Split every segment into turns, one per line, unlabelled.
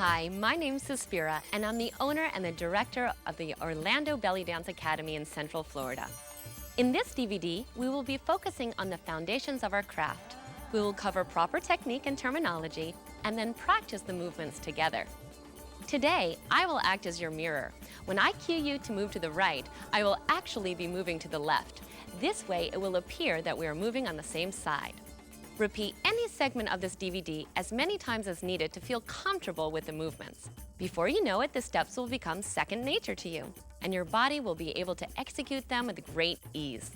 Hi, my name's Suspira, and I'm the owner and the director of the Orlando Belly Dance Academy in Central Florida. In this DVD, we will be focusing on the foundations of our craft. We will cover proper technique and terminology, and then practice the movements together. Today, I will act as your mirror. When I cue you to move to the right, I will actually be moving to the left. This way, it will appear that we are moving on the same side. Repeat any segment of this DVD as many times as needed to feel comfortable with the movements. Before you know it, the steps will become second nature to you, and your body will be able to execute them with great ease.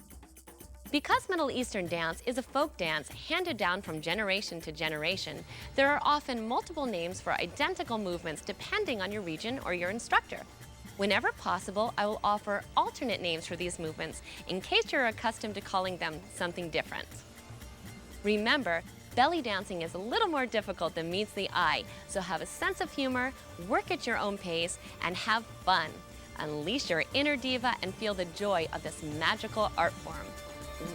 Because Middle Eastern dance is a folk dance handed down from generation to generation, there are often multiple names for identical movements depending on your region or your instructor. Whenever possible, I will offer alternate names for these movements in case you're accustomed to calling them something different. Remember, belly dancing is a little more difficult than meets the eye, so have a sense of humor, work at your own pace, and have fun. Unleash your inner diva and feel the joy of this magical art form.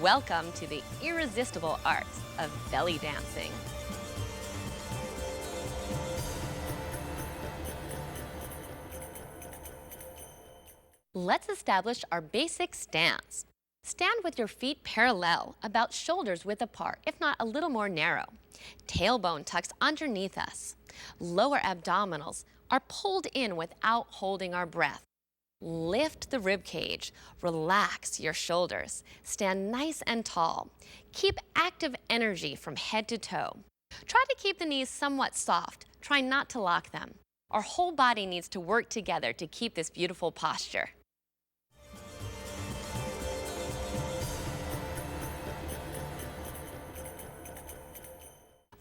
Welcome to the irresistible art of belly dancing. Let's establish our basic stance. Stand with your feet parallel, about shoulders width apart, if not a little more narrow. Tailbone tucks underneath us. Lower abdominals are pulled in without holding our breath. Lift the rib cage. Relax your shoulders. Stand nice and tall. Keep active energy from head to toe. Try to keep the knees somewhat soft. Try not to lock them. Our whole body needs to work together to keep this beautiful posture.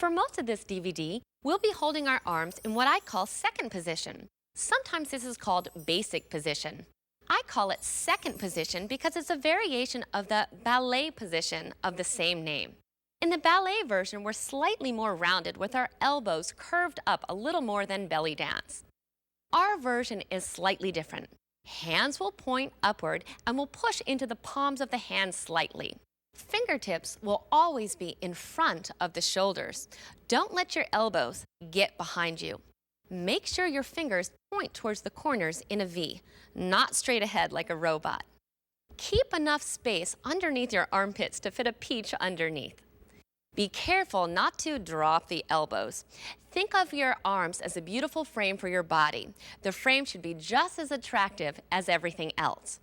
For most of this DVD, we'll be holding our arms in what I call second position. Sometimes this is called basic position. I call it second position because it's a variation of the ballet position of the same name. In the ballet version, we're slightly more rounded with our elbows curved up a little more than belly dance. Our version is slightly different. Hands will point upward and will push into the palms of the hands slightly. Fingertips will always be in front of the shoulders. Don't let your elbows get behind you. Make sure your fingers point towards the corners in a V, not straight ahead like a robot. Keep enough space underneath your armpits to fit a peach underneath. Be careful not to drop the elbows. Think of your arms as a beautiful frame for your body. The frame should be just as attractive as everything else.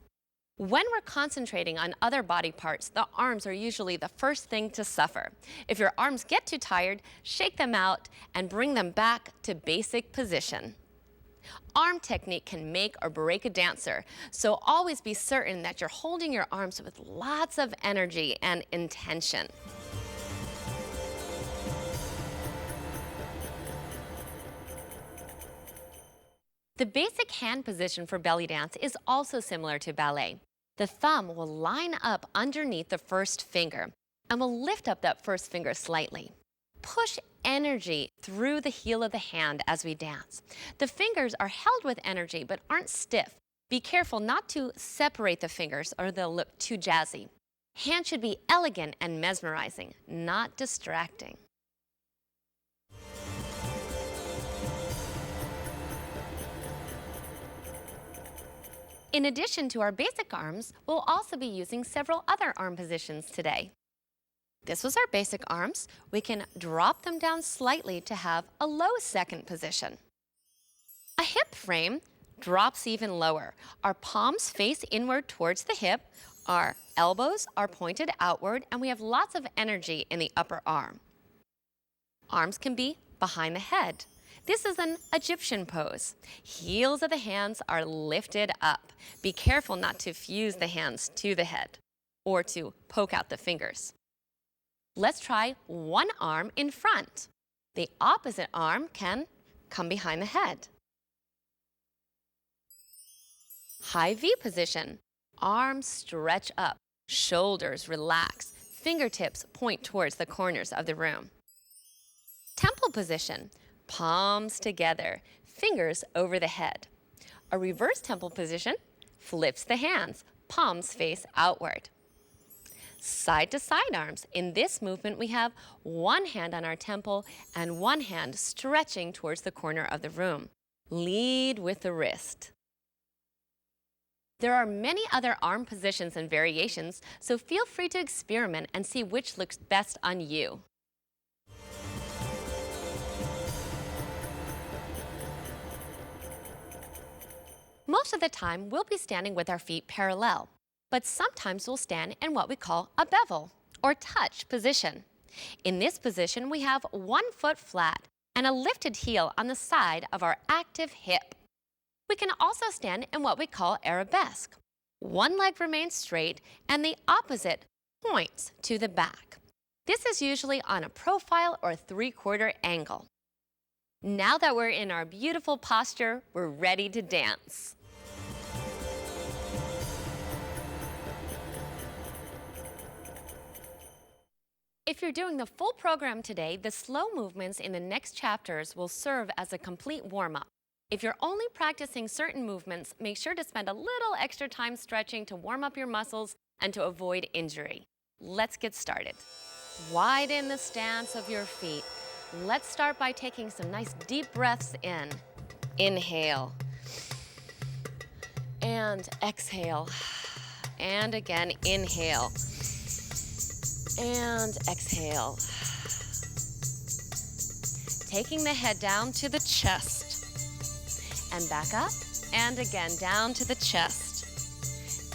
When we're concentrating on other body parts, the arms are usually the first thing to suffer. If your arms get too tired, shake them out and bring them back to basic position. Arm technique can make or break a dancer, so always be certain that you're holding your arms with lots of energy and intention. The basic hand position for belly dance is also similar to ballet. The thumb will line up underneath the first finger and will lift up that first finger slightly. Push energy through the heel of the hand as we dance. The fingers are held with energy but aren't stiff. Be careful not to separate the fingers or they'll look too jazzy. Hands should be elegant and mesmerizing, not distracting. In addition to our basic arms, we'll also be using several other arm positions today. This was our basic arms. We can drop them down slightly to have a low second position. A hip frame drops even lower. Our palms face inward towards the hip, our elbows are pointed outward, and we have lots of energy in the upper arm. Arms can be behind the head. This is an Egyptian pose. Heels of the hands are lifted up. Be careful not to fuse the hands to the head or to poke out the fingers. Let's try one arm in front. The opposite arm can come behind the head. High V position. Arms stretch up, shoulders relax, fingertips point towards the corners of the room. Temple position. Palms together, fingers over the head. A reverse temple position flips the hands, palms face outward. Side to side arms. In this movement, we have one hand on our temple and one hand stretching towards the corner of the room. Lead with the wrist. There are many other arm positions and variations, so feel free to experiment and see which looks best on you. Most of the time, we'll be standing with our feet parallel, but sometimes we'll stand in what we call a bevel or touch position. In this position, we have one foot flat and a lifted heel on the side of our active hip. We can also stand in what we call arabesque. One leg remains straight and the opposite points to the back. This is usually on a profile or 3/4 angle. Now that we're in our beautiful posture, we're ready to dance. If you're doing the full program today, the slow movements in the next chapters will serve as a complete warm-up. If you're only practicing certain movements, make sure to spend a little extra time stretching to warm up your muscles and to avoid injury. Let's get started. Widen the stance of your feet. Let's start by taking some nice deep breaths in. Inhale. And exhale. And again, inhale. And exhale. Taking the head down to the chest. And back up. And again, down to the chest.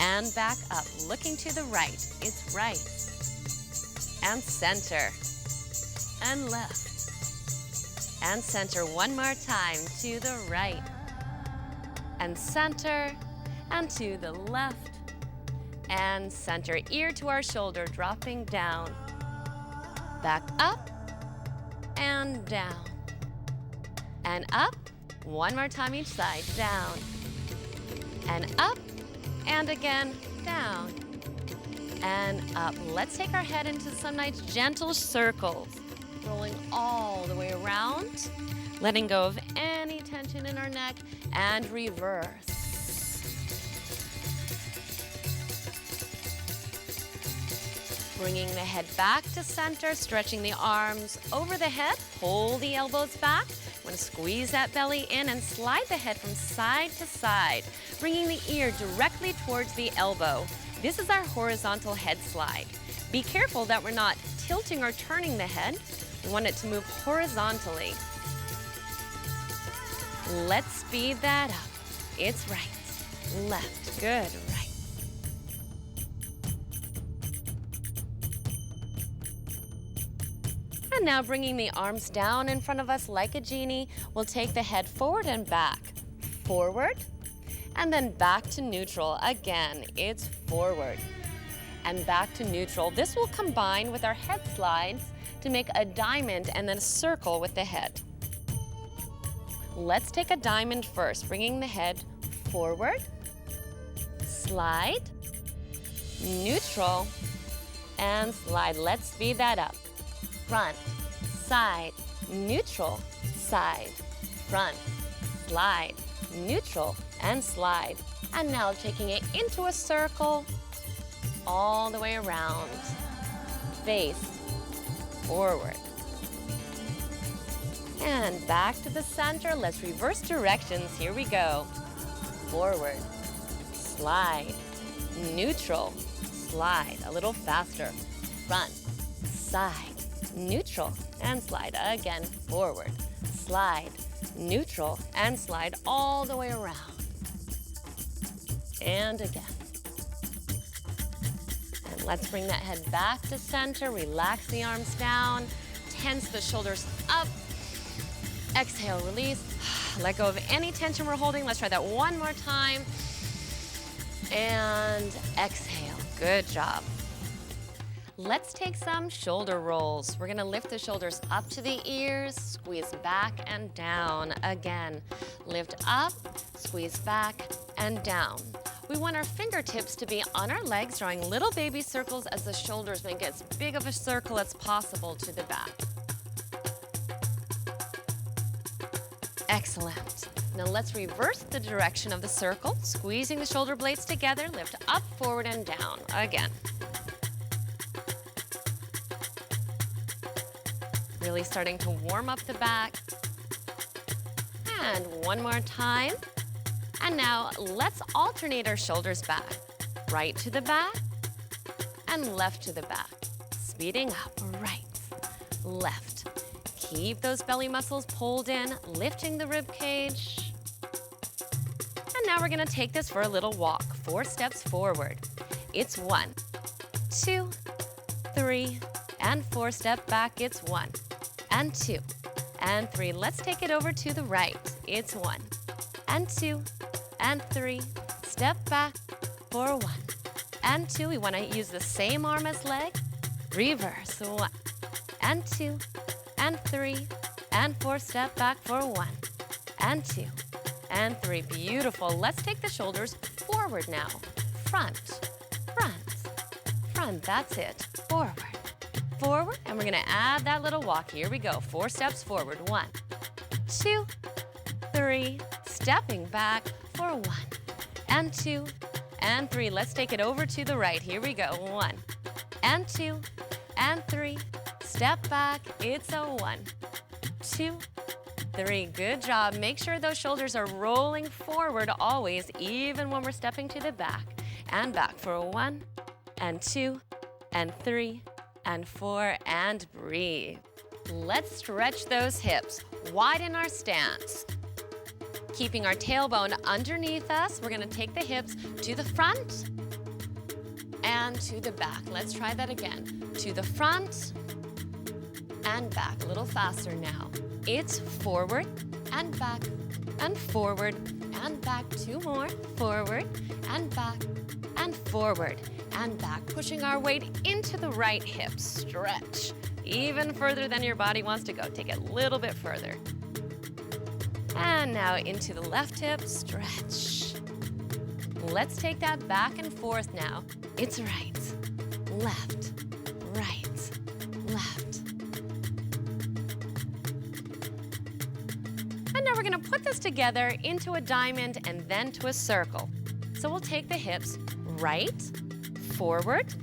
And back up. Looking to the right. It's right. And center. And left. And center one more time to the right. And center. And to the left. And center, ear to our shoulder, dropping down. Back up and down. And up, one more time each side, down. And up, and again, down. And up. Let's take our head into some nice gentle circles, rolling all the way around, letting go of any tension in our neck, and reverse. Bringing the head back to center, stretching the arms over the head, pull the elbows back. I'm going to squeeze that belly in and slide the head from side to side, bringing the ear directly towards the elbow. This is our horizontal head slide. Be careful that we're not tilting or turning the head. We want it to move horizontally. Let's speed that up. It's right, left, good, right. And now bringing the arms down in front of us like a genie, we'll take the head forward and back. Forward, and then back to neutral. Again, it's forward and back to neutral. This will combine with our head slides to make a diamond and then a circle with the head. Let's take a diamond first, bringing the head forward, slide, neutral, and slide. Let's speed that up. Front, side, neutral, side, front, slide, neutral, and slide. And now taking it into a circle, all the way around, face, forward. And back to the center. Let's reverse directions. Here we go. Forward, slide, neutral, slide. A little faster. Front, side, neutral, and slide. Again, forward, slide, neutral, and slide all the way around. And again. And let's bring that head back to center. Relax the arms down. Tense the shoulders up. Exhale, release. Let go of any tension we're holding. Let's try that one more time. And exhale. Good job. Let's take some shoulder rolls. We're gonna lift the shoulders up to the ears, squeeze back and down. Again, lift up, squeeze back and down. We want our fingertips to be on our legs, drawing little baby circles as the shoulders make as big of a circle as possible to the back. Excellent. Now let's reverse the direction of the circle, squeezing the shoulder blades together, lift up, forward, and down. Again. Really starting to warm up the back. And one more time. And now let's alternate our shoulders back. Right to the back and left to the back. Speeding up, right, left. Keep those belly muscles pulled in, lifting the rib cage. And now we're gonna take this for a little walk. 4 steps forward. It's 1, 2, 3, and 4. Step back, it's 1, and 2, and 3. Let's take it over to the right. It's 1, and 2, and 3. Step back for 1, and 2. We wanna use the same arm as leg. Reverse, 1, and 2, and 3, and 4. Step back for 1, and 2, and 3. Beautiful. Let's take the shoulders forward now. Front, front, front. That's it. Forward, forward. And we're gonna add that little walk. Here we go. 4 steps forward. 1, 2, 3. Stepping back for 1, and 2, and 3. Let's take it over to the right. Here we go. 1, and 2, and 3. Step back. It's a 1, 2, 3. Good job. Make sure those shoulders are rolling forward always, even when we're stepping to the back. And back for 1, and 2, and 3, and 4, and breathe. Let's stretch those hips. Widen our stance. Keeping our tailbone underneath us, we're gonna take the hips to the front and to the back. Let's try that again. To the front and back. A little faster now. It's forward and back and forward and back. 2 more. Forward and back and forward and back. Pushing our weight into the right hip. Stretch. Even further than your body wants to go. Take it a little bit further. And now into the left hip. Stretch. Let's take that back and forth now. It's right, left, right, left. And now we're gonna put this together into a diamond and then to a circle. So we'll take the hips right, forward,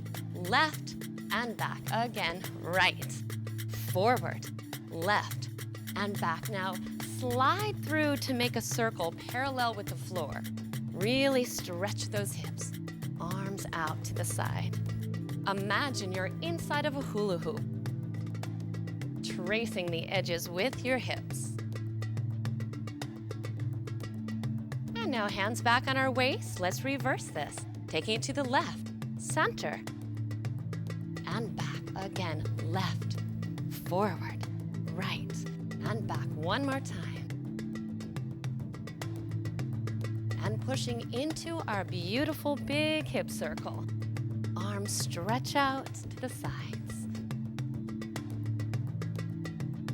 left, and back. Again, right, forward, left, and back. Now slide through to make a circle parallel with the floor. Really stretch those hips. Arms out to the side. Imagine you're inside of a hula hoop. Tracing the edges with your hips. And now hands back on our waist. Let's reverse this. Taking it to the left, center, and back. Again, left, forward, right, and back. One more time. And pushing into our beautiful big hip circle. Arms stretch out to the sides.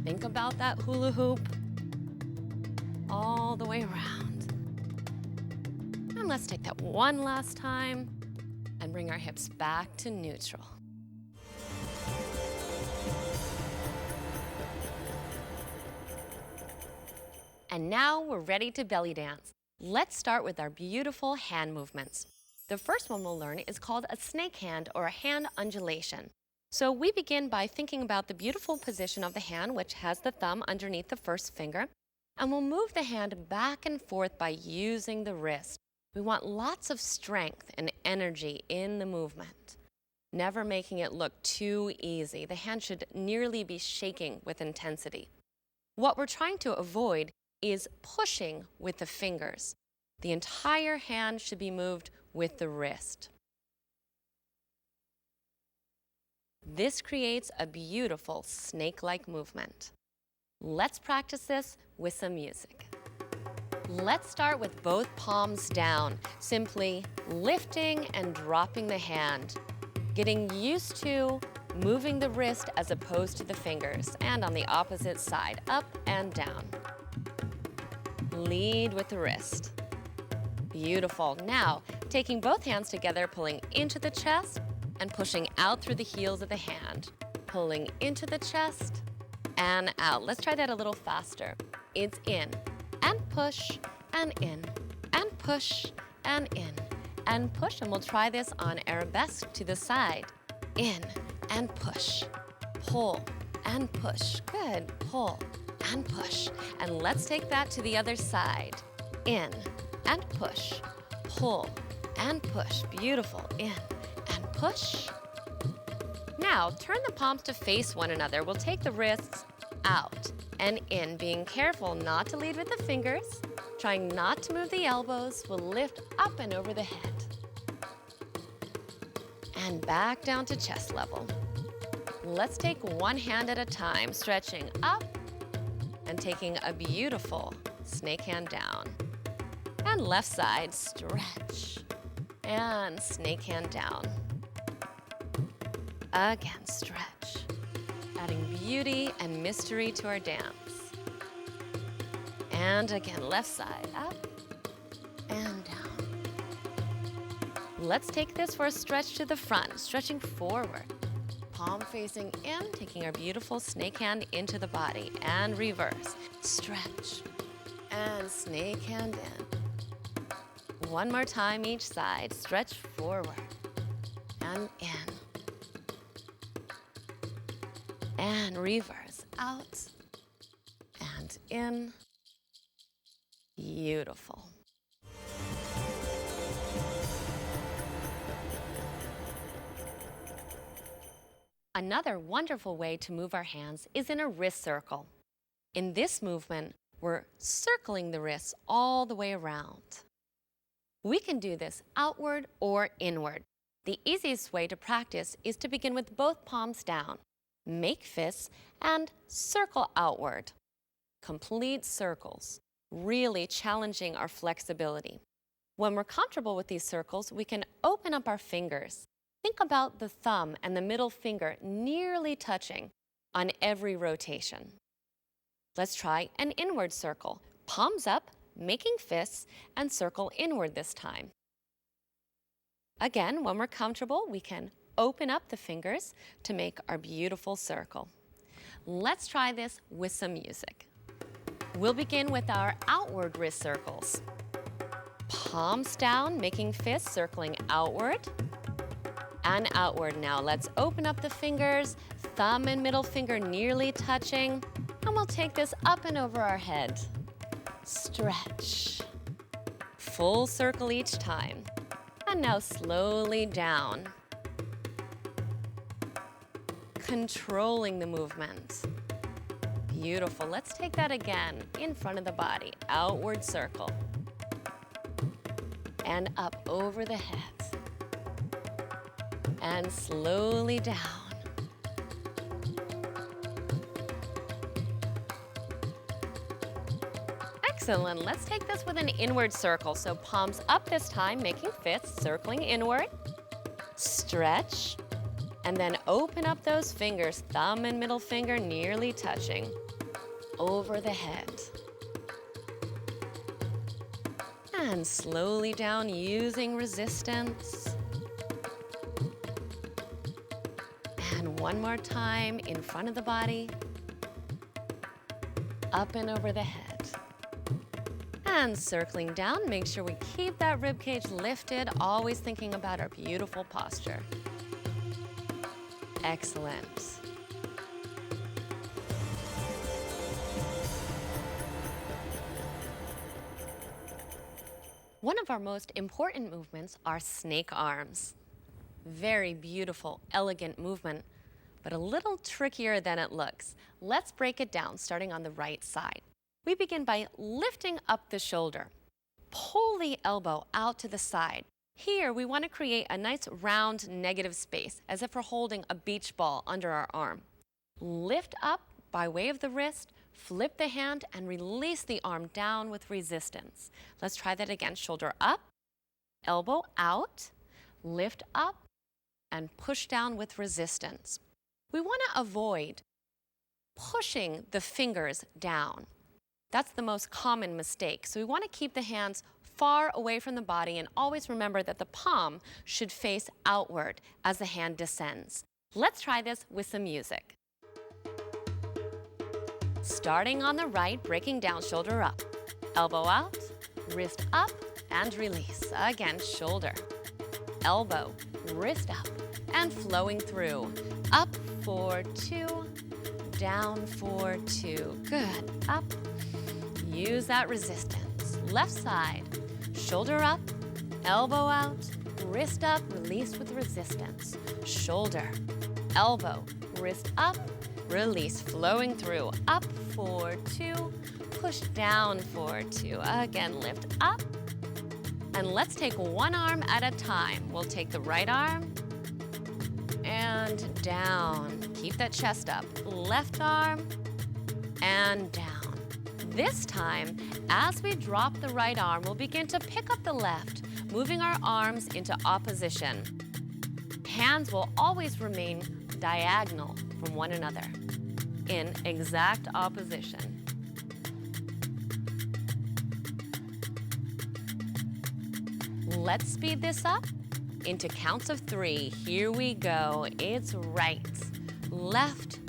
Think about that hula hoop all the way around. And let's take that one last time and bring our hips back to neutral. And now we're ready to belly dance. Let's start with our beautiful hand movements. The first one we'll learn is called a snake hand or a hand undulation. So we begin by thinking about the beautiful position of the hand, which has the thumb underneath the first finger, and we'll move the hand back and forth by using the wrist. We want lots of strength and energy in the movement, never making it look too easy. The hand should nearly be shaking with intensity. What we're trying to avoid is pushing with the fingers. The entire hand should be moved with the wrist. This creates a beautiful snake-like movement. Let's practice this with some music. Let's start with both palms down, simply lifting and dropping the hand, getting used to moving the wrist as opposed to the fingers, and on the opposite side, up and down. Lead with the wrist. Beautiful. Now, taking both hands together, pulling into the chest and pushing out through the heels of the hand. Pulling into the chest and out. Let's try that a little faster. It's in and push and in and push and in and push. And we'll try this on arabesque to the side. In and push. Pull and push. Good. Pull and push. And let's take that to the other side. In and push. Pull and push. Beautiful. In and push. Now, turn the palms to face one another. We'll take the wrists out and in, being careful not to lead with the fingers. Trying not to move the elbows. We'll lift up and over the head. And back down to chest level. Let's take one hand at a time, stretching up and taking a beautiful snake hand down. And left side, stretch. And snake hand down. Again, stretch. Adding beauty and mystery to our dance. And again, left side, up and down. Let's take this for a stretch to the front, stretching forward. Palm facing in, taking our beautiful snake hand into the body, and reverse. Stretch, and snake hand in. One more time each side, stretch forward, and in. And reverse, out, and in. Beautiful. Another wonderful way to move our hands is in a wrist circle. In this movement, we're circling the wrists all the way around. We can do this outward or inward. The easiest way to practice is to begin with both palms down, make fists, and circle outward. Complete circles, really challenging our flexibility. When we're comfortable with these circles, we can open up our fingers. Think about the thumb and the middle finger nearly touching on every rotation. Let's try an inward circle. Palms up, making fists, and circle inward this time. Again, when we're comfortable, we can open up the fingers to make our beautiful circle. Let's try this with some music. We'll begin with our outward wrist circles. Palms down, making fists, circling outward. And outward now. Let's open up the fingers, thumb and middle finger nearly touching, and we'll take this up and over our head. Stretch. Full circle each time. And now slowly down. Controlling the movement. Beautiful. Let's take that again in front of the body. Outward circle. And up over the head. And slowly down. Excellent. Let's take this with an inward circle. So palms up this time, making fists, circling inward. Stretch. And then open up those fingers, thumb and middle finger nearly touching. Over the head. And slowly down using resistance. And one more time in front of the body, up and over the head. And circling down, make sure we keep that rib cage lifted, always thinking about our beautiful posture. Excellent. One of our most important movements are snake arms. Very beautiful, elegant movement, but a little trickier than it looks. Let's break it down, starting on the right side. We begin by lifting up the shoulder. Pull the elbow out to the side. Here, we want to create a nice round negative space, as if we're holding a beach ball under our arm. Lift up by way of the wrist, flip the hand, and release the arm down with resistance. Let's try that again. Shoulder up, elbow out, lift up, and push down with resistance. We want to avoid pushing the fingers down. That's the most common mistake. So we want to keep the hands far away from the body and always remember that the palm should face outward as the hand descends. Let's try this with some music. Starting on the right, breaking down, shoulder up, elbow out, wrist up, and release. Again, shoulder, elbow, wrist up, and flowing through. Up for 2, down for 2. Good. Up. Use that resistance. Left side. Shoulder up, elbow out, wrist up, release with resistance. Shoulder, elbow, wrist up, release, flowing through. Up for 2, push down for 2. Again, lift up. And let's take one arm at a time. We'll take the right arm and down. Keep that chest up. Left arm and down. This time, as we drop the right arm, we'll begin to pick up the left, moving our arms into opposition. Hands will always remain diagonal from one another in exact opposition. Let's speed this up into counts of 3. Here we go. It's right, left,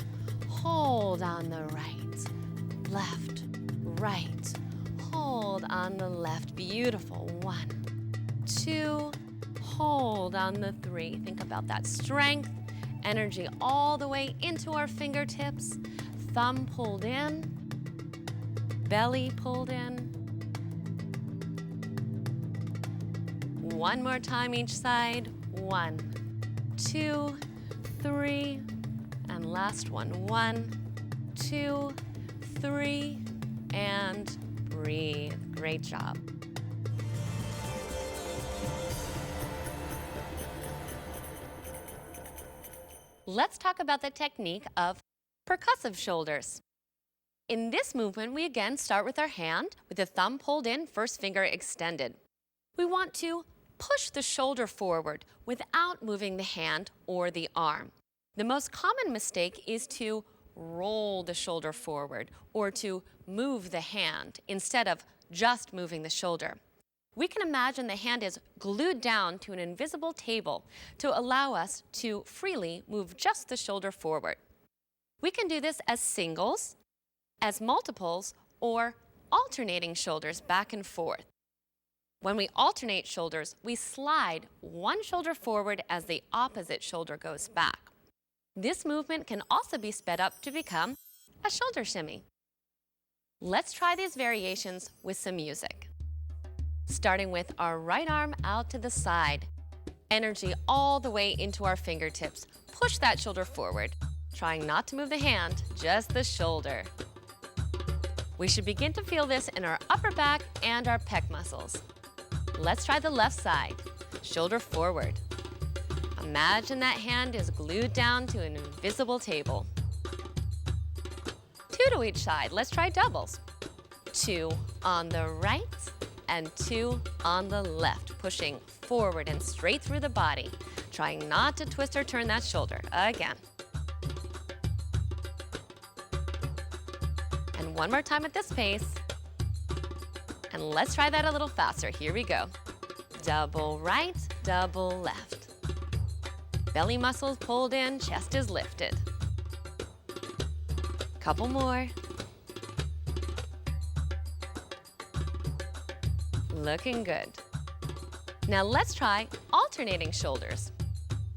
hold on the right, left, right, hold on the left. Beautiful. 1, 2, hold on the 3. Think about that strength, energy all the way into our fingertips. Thumb pulled in, belly pulled in. One more time each side. 1, 2, 3, and last one. 1, 2, 3, and breathe. Great job. Let's talk about the technique of percussive shoulders. In this movement, we again start with our hand with the thumb pulled in, first finger extended. We want to push the shoulder forward without moving the hand or the arm. The most common mistake is to roll the shoulder forward or to move the hand instead of just moving the shoulder. We can imagine the hand is glued down to an invisible table to allow us to freely move just the shoulder forward. We can do this as singles, as multiples, or alternating shoulders back and forth. When we alternate shoulders, we slide one shoulder forward as the opposite shoulder goes back. This movement can also be sped up to become a shoulder shimmy. Let's try these variations with some music. Starting with our right arm out to the side. Energy all the way into our fingertips. Push that shoulder forward. Trying not to move the hand, just the shoulder. We should begin to feel this in our upper back and our pec muscles. Let's try the left side. Shoulder forward. Imagine that hand is glued down to an invisible table. 2 to each side. Let's try doubles. 2 on the right and 2 on the left. Pushing forward and straight through the body. Trying not to twist or turn that shoulder. Again. And one more time at this pace. And let's try that a little faster. Here we go. Double right, double left. Belly muscles pulled in, chest is lifted. Couple more. Looking good. Now let's try alternating shoulders.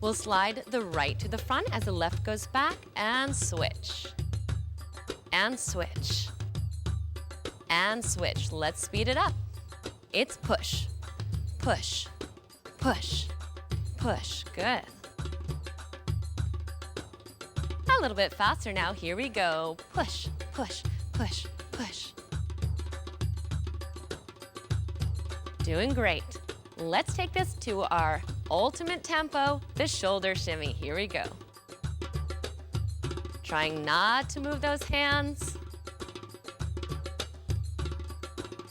We'll slide the right to the front as the left goes back and switch. And switch. And switch. Let's speed it up. It's push, push, push, push. Good. A little bit faster now. Here we go. Push, push, push, push. Doing great. Let's take this to our ultimate tempo, the shoulder shimmy. Here we go. Trying not to move those hands.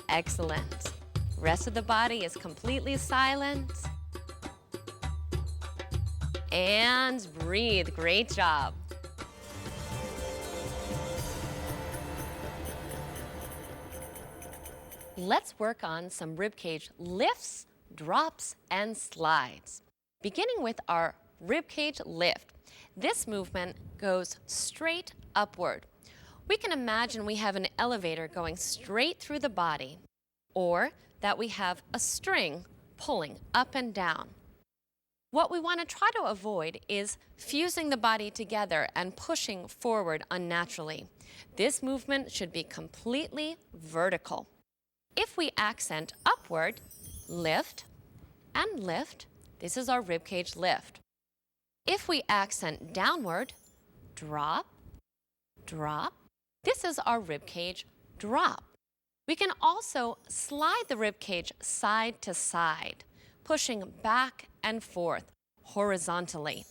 Excellent. Rest of the body is completely silent. And breathe. Great job. Let's work on some ribcage lifts, drops, and slides. Beginning with our ribcage lift. This movement goes straight upward. We can imagine we have an elevator going straight through the body, or that we have a string pulling up and down. What we want to try to avoid is fusing the body together and pushing forward unnaturally. This movement should be completely vertical. If we accent upward, lift and lift, this is our ribcage lift. If we accent downward, drop, drop, this is our ribcage drop. We can also slide the ribcage side to side, pushing back and forth horizontally.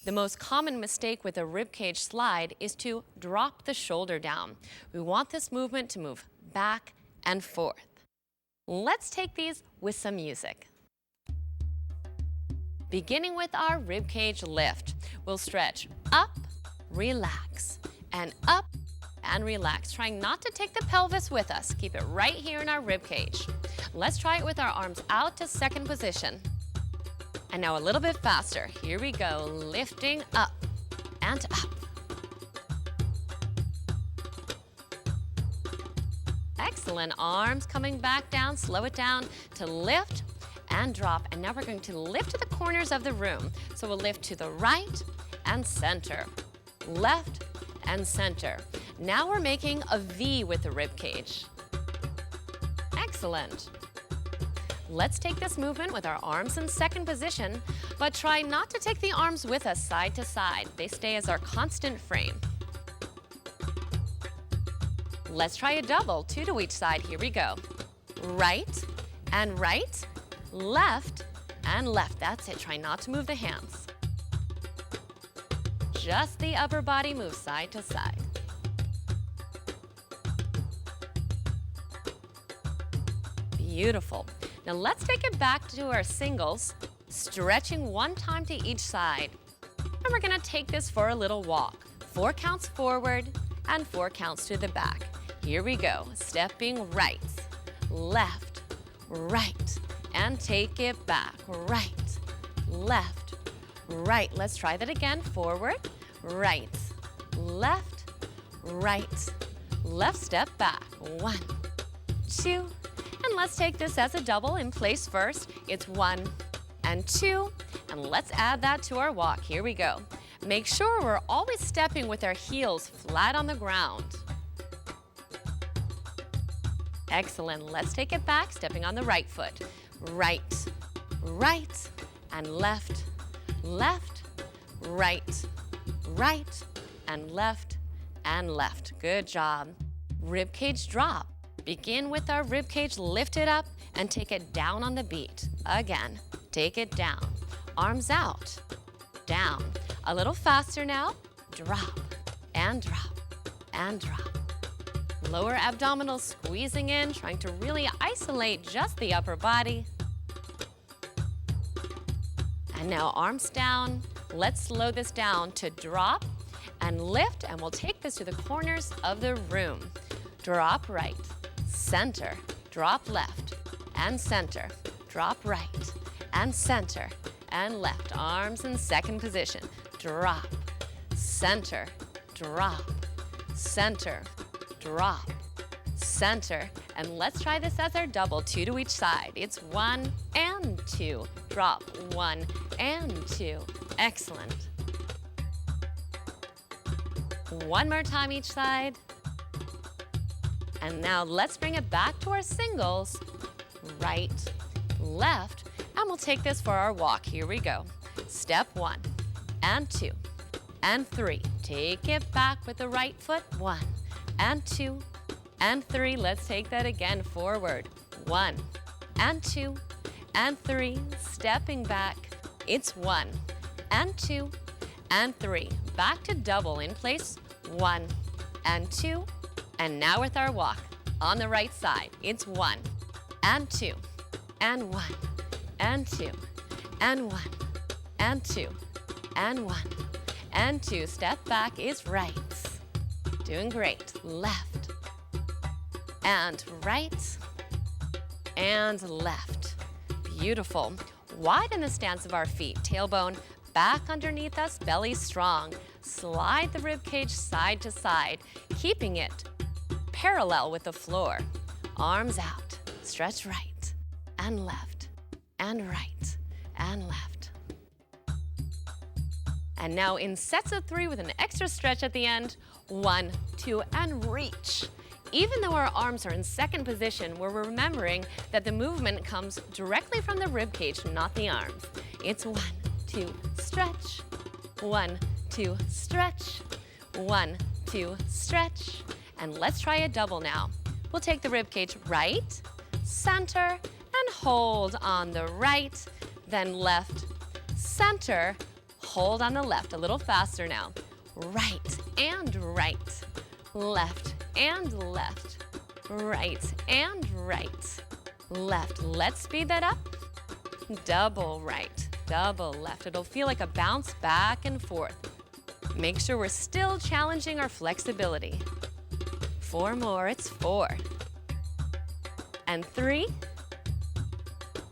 The most common mistake with a ribcage slide is to drop the shoulder down. We want this movement to move back and forth. Let's take these with some music. Beginning with our ribcage lift, we'll stretch up, relax, and up and relax, trying not to take the pelvis with us. Keep it right here in our ribcage. Let's try it with our arms out to second position. And now a little bit faster. Here we go, lifting up and up. Excellent, arms coming back down, slow it down to lift and drop. And now we're going to lift to the corners of the room. So we'll lift to the right and center, left and center. Now we're making a V with the ribcage. Excellent. Let's take this movement with our arms in second position, but try not to take the arms with us side to side. They stay as our constant frame. Let's try a double, 2 to each side. Here we go. Right and right, left and left. That's it. Try not to move the hands. Just the upper body moves side to side. Beautiful. Now let's take it back to our singles, stretching 1 time to each side. And we're gonna take this for a little walk. 4 counts forward and 4 counts to the back. Here we go, stepping right, left, right, and take it back. Right, left, right. Let's try that again. Forward, right, left, right, left step back. 1, 2, and let's take this as a double in place first. It's 1 and 2, and let's add that to our walk. Here we go. Make sure we're always stepping with our heels flat on the ground. Excellent. Let's take it back, stepping on the right foot. Right, right, and left, left, right, right, and left, and left. Good job. Ribcage drop. Begin with our ribcage lifted up and take it down on the beat. Again, take it down. Arms out, down. A little faster now. Drop, and drop, and drop. Lower abdominals squeezing in, trying to really isolate just the upper body. And now arms down. Let's slow this down to drop and lift, and we'll take this to the corners of the room. Drop right, center, drop left, and center. Drop right, and center, and left. Arms in second position. Drop, center, drop, center, drop, center, and let's try this as our double, 2 to each side. It's 1 and 2, drop, 1 and 2. Excellent. 1 more time each side. And now let's bring it back to our singles. Right, left, and we'll take this for our walk. Here we go. Step 1 and 2 and 3. Take it back with the right foot. 1 and 2 and 3. Let's take that again. Forward. 1 and 2 and 3. Stepping back. It's 1 and 2 and 3. Back to double in place. 1 and 2. And now with our walk on the right side. It's 1 and 2 and 1 and 2 and 1 and 2 and 1 and 2. Step back is right. Doing great. Left and right and left. Beautiful. Widen the stance of our feet. Tailbone back underneath us, belly strong. Slide the ribcage side to side, keeping it parallel with the floor. Arms out. Stretch right and left and right and left. And now in sets of 3 with an extra stretch at the end. 1, 2, and reach. Even though our arms are in second position, we're remembering that the movement comes directly from the rib cage, not the arms. It's 1, 2, stretch. 1, 2, stretch. 1, 2, stretch. And let's try a double now. We'll take the rib cage right, center, and hold on the right, then left, center, hold on the left. A little faster now. Right and right, left and left, right and right, left. Let's speed that up. Double right, double left. It'll feel like a bounce back and forth. Make sure we're still challenging our flexibility. 4 more, it's 4. And 3.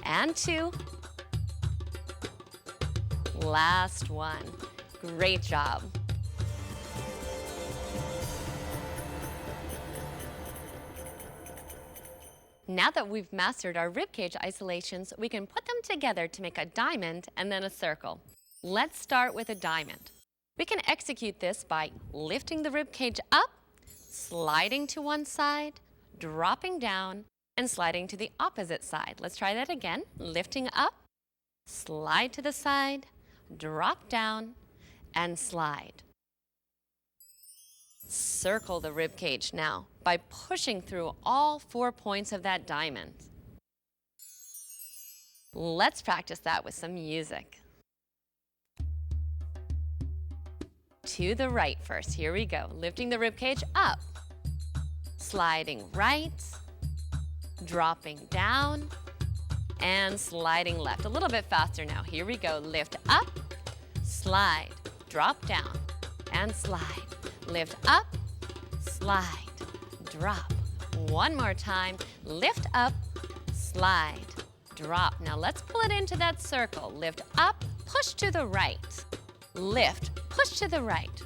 And 2. Last one. Great job. Now that we've mastered our ribcage isolations, we can put them together to make a diamond and then a circle. Let's start with a diamond. We can execute this by lifting the ribcage up, sliding to one side, dropping down, and sliding to the opposite side. Let's try that again. Lifting up, slide to the side, drop down, and slide. Circle the rib cage now by pushing through all 4 points of that diamond. Let's practice that with some music. To the right first. Here we go. Lifting the rib cage up, sliding right, dropping down, and sliding left. A little bit faster now. Here we go. Lift up, slide, drop down, and slide. Lift up, slide, drop. One more time. Lift up, slide, drop. Now let's pull it into that circle. Lift up, push to the right. Lift, push to the right.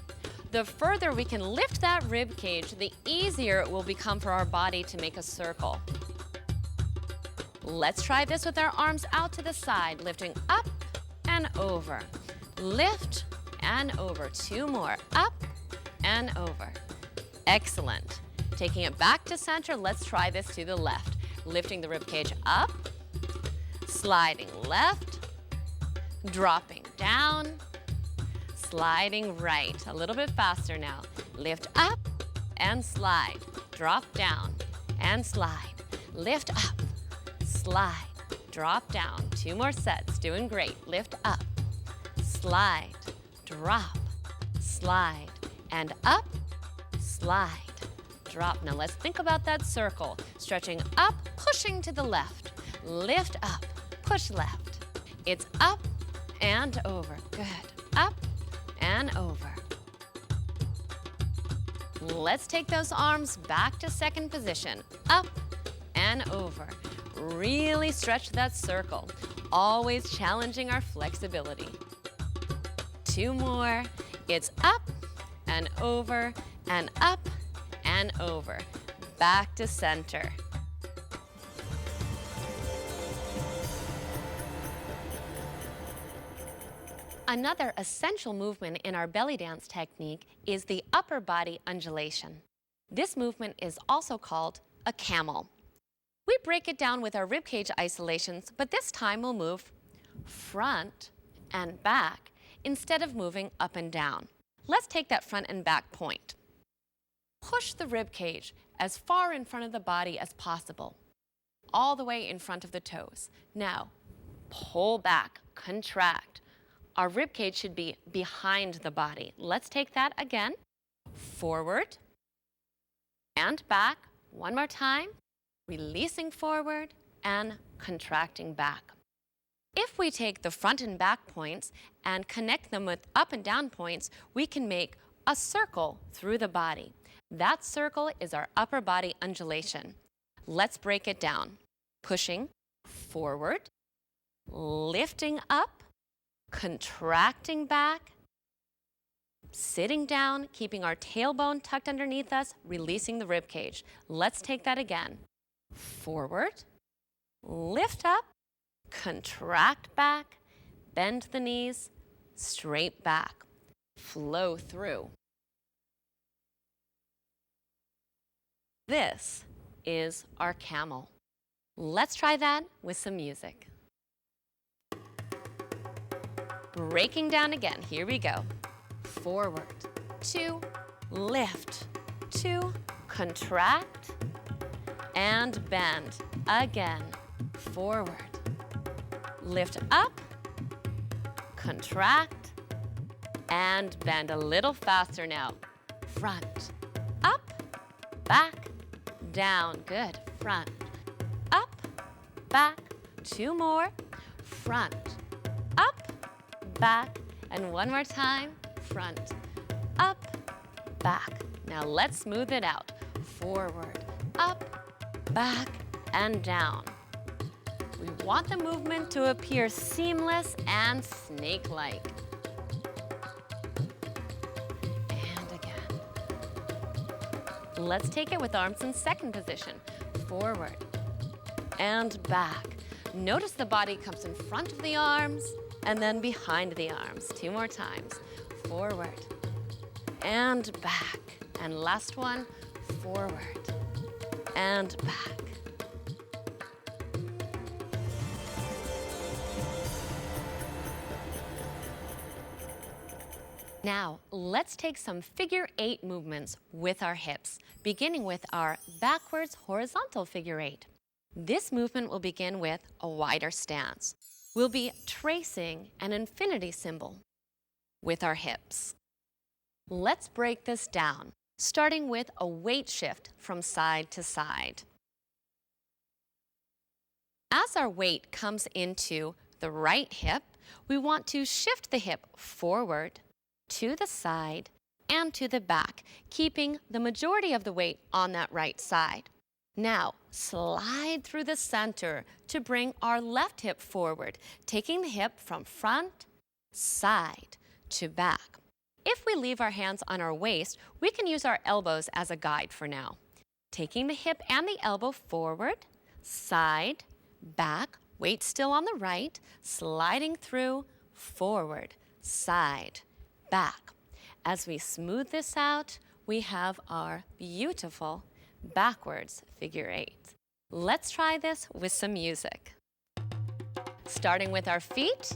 The further we can lift that rib cage, the easier it will become for our body to make a circle. Let's try this with our arms out to the side, lifting up and over. Lift and over. 2 more. Up and over. Excellent. Taking it back to center, let's try this to the left. Lifting the rib cage up, sliding left, dropping down, sliding right. A little bit faster now. Lift up and slide. Drop down and slide. Lift up, slide, drop down. 2 more sets. Doing great. Lift up, slide, drop, slide, and up, slide, drop. Now let's think about that circle. Stretching up, pushing to the left. Lift up, push left. It's up and over. Good. Up and over. Let's take those arms back to second position. Up and over. Really stretch that circle. Always challenging our flexibility. 2 more. It's up and over and up and over. Back to center. Another essential movement in our belly dance technique is the upper body undulation. This movement is also called a camel. We break it down with our ribcage isolations, but this time we'll move front and back instead of moving up and down. Let's take that front and back point. Push the rib cage as far in front of the body as possible, all the way in front of the toes. Now, pull back, contract. Our rib cage should be behind the body. Let's take that again. Forward and back. One more time. Releasing forward and contracting back. If we take the front and back points and connect them with up and down points, we can make a circle through the body. That circle is our upper body undulation. Let's break it down. Pushing forward, lifting up, contracting back, sitting down, keeping our tailbone tucked underneath us, releasing the rib cage. Let's take that again. Forward, lift up, contract back, bend the knees, straight back. flow through. This is our camel. Let's try that with some music. Breaking down again, here we go. Forward, 2, lift, 2, contract, and bend. Again, forward, lift up, contract, and bend. A little faster now. Front, up, back, down. Good. Front, up, back. 2 more. Front, up, back. And one more time. Front, up, back. Now let's smooth it out. Forward, up, back, and down. We want the movement to appear seamless and snake-like. And again. Let's take it with arms in second position. Forward and back. Notice the body comes in front of the arms and then behind the arms. 2 more times. Forward and back. And last one, forward and back. Now, let's take some figure 8 movements with our hips, beginning with our backwards horizontal figure 8. This movement will begin with a wider stance. We'll be tracing an infinity symbol with our hips. Let's break this down, starting with a weight shift from side to side. As our weight comes into the right hip, we want to shift the hip forward, to the side, and to the back, keeping the majority of the weight on that right side. Now, slide through the center to bring our left hip forward, taking the hip from front, side, to back. If we leave our hands on our waist, we can use our elbows as a guide for now. Taking the hip and the elbow forward, side, back, weight still on the right, sliding through, forward, side, back. As we smooth this out, we have our beautiful backwards figure 8. Let's try this with some music. Starting with our feet,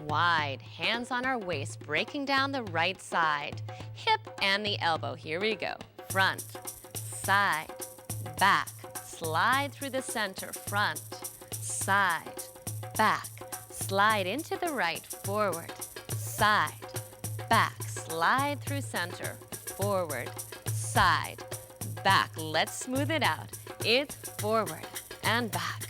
wide, hands on our waist, breaking down the right side, hip and the elbow. Here we go. Front, side, back, slide through the center, front, side, back, slide into the right, forward, side, back, slide through center, forward, side, back. Let's smooth it out. It's forward and back.